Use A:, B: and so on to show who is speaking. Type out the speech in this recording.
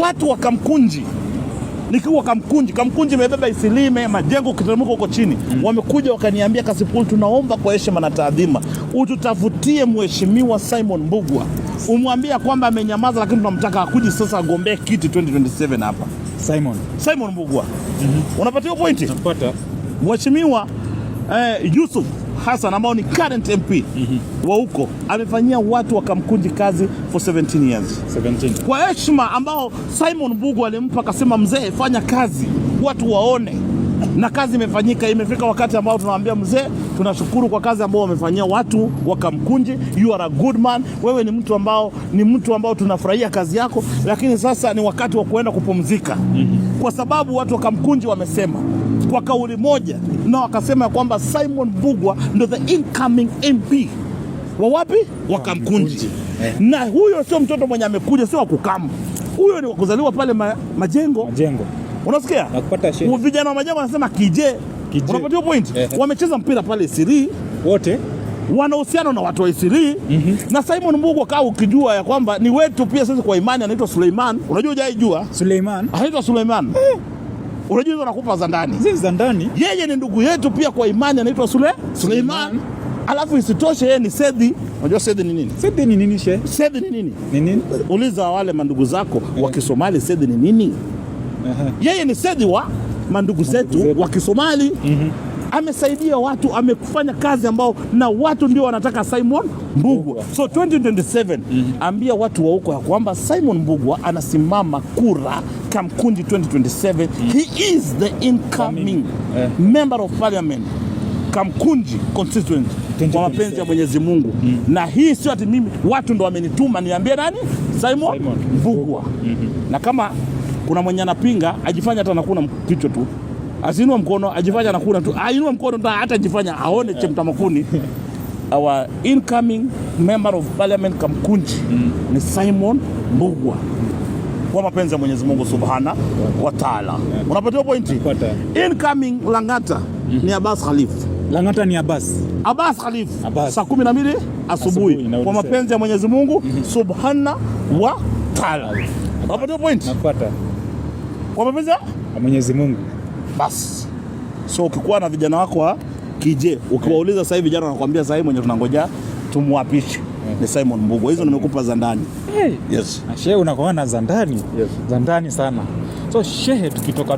A: watu wa Kamkunji, nikiwa Kamkunji imebeba Isilime, Majengo, kiteremko huko chini. Wamekuja wakaniambia, Kasipul, tunaomba kwa heshima na taadhima ututafutie mheshimiwa Simon Mbugua, umwambia kwamba amenyamaza, lakini tunamtaka akuje sasa agombee kiti 2027 hapa. Simon Mbugua. Unapatia pointi?
B: Napata.
A: Mheshimiwa Yusuf Hassan ambao ni current MP wa huko amefanyia watu wa Kamkunji kazi for 17 years.
B: 17.
A: Kwa heshima ambao Simon Mbugua alimpa, akasema mzee, fanya kazi watu waone, na kazi imefanyika. Imefika wakati ambao tunawaambia mzee, tunashukuru kwa kazi ambao wamefanyia watu wa Kamkunji. You are a good man. Wewe ni mtu ambao tunafurahia kazi yako, lakini sasa ni wakati wa kuenda kupumzika. Kwa sababu watu wa Kamkunji wamesema kwa kauli moja na wakasema kwamba Simon Mbugua ndio the incoming MP wa wapi? Wa Kamkunji. Na huyo sio mtoto mwenye amekuja, sio wa kukamu. Huyo ni wa kuzaliwa pale Majengo. Unasikia?
B: Nakupata shehe.
A: Vijana wa Majengo wanasema kije. Unapatia point? Wamecheza mpira pale Isiri.
B: Wote
A: wana uhusiano na watu wa Isiri. Na Simon Mbugua kaa ukijua ya kwamba ni wetu pia sisi kwa imani, anaitwa Suleiman. Unajua hujaijua?
B: Suleiman.
A: Anaitwa Suleiman. Unajua hizo nakupa za ndani.
B: Zizi za ndani.
A: Yeye ni ndugu yetu pia kwa imani, anaitwa Suleiman. Alafu isitoshe yeye ni Sedi. Unajua Sedi ni nini?
B: Sedi ni nini shehe?
A: Sedi ni nini?
B: Ni nini?
A: Uliza wale mandugu zako wa Kisomali Sedi ni nini? Yeye ni Sedi wa mandugu zetu wa Kisomali. Amesaidia watu, amefanya kazi ambao na watu ndio wanataka Simon Mbugua. So 2027 ambia watu wa huko ya kwamba Simon Mbugua anasimama kura Kamkunji 2027. He is the incoming member of parliament Kamkunji constituency kwa mapenzi ya Mwenyezi Mungu. Na hii sio ati mimi, watu ndo wamenituma niambie nani? Simon Mbugua. Na kama kuna mwenye anapinga, ajifanya hata anakuna kichwa tu, asinua mkono, ajifanya anakuna tu, ainua mkono hata ajifanya aone chemtamakuni. Our incoming member of parliament Kamkunji ni Simon Mbugua kwa mapenzi ya Mwenyezi Mungu Subhana wa Ta'ala. Unapata pointi? Incoming Langata ni Abbas Khalif.
B: Langata ni Abbas
A: Khalif. Saa 12 asubuhi kwa mapenzi ya Mwenyezi Mungu Subhana wa Ta'ala. Unapata pointi?
B: Napata.
A: Kwa mapenzi ya
B: Mwenyezi Mungu.
A: Bas. So ukikuwa na vijana wako wa kije, ukiwauliza sasa hivi vijana wanakuambia sasa hivi mwenye tunangoja tumwapishe ni Simon Mbugua. Hizo nimekupa za ndani.
B: Yes. Shehe unakuwa na za ndani. Za ndani sana. So shehe tukitoka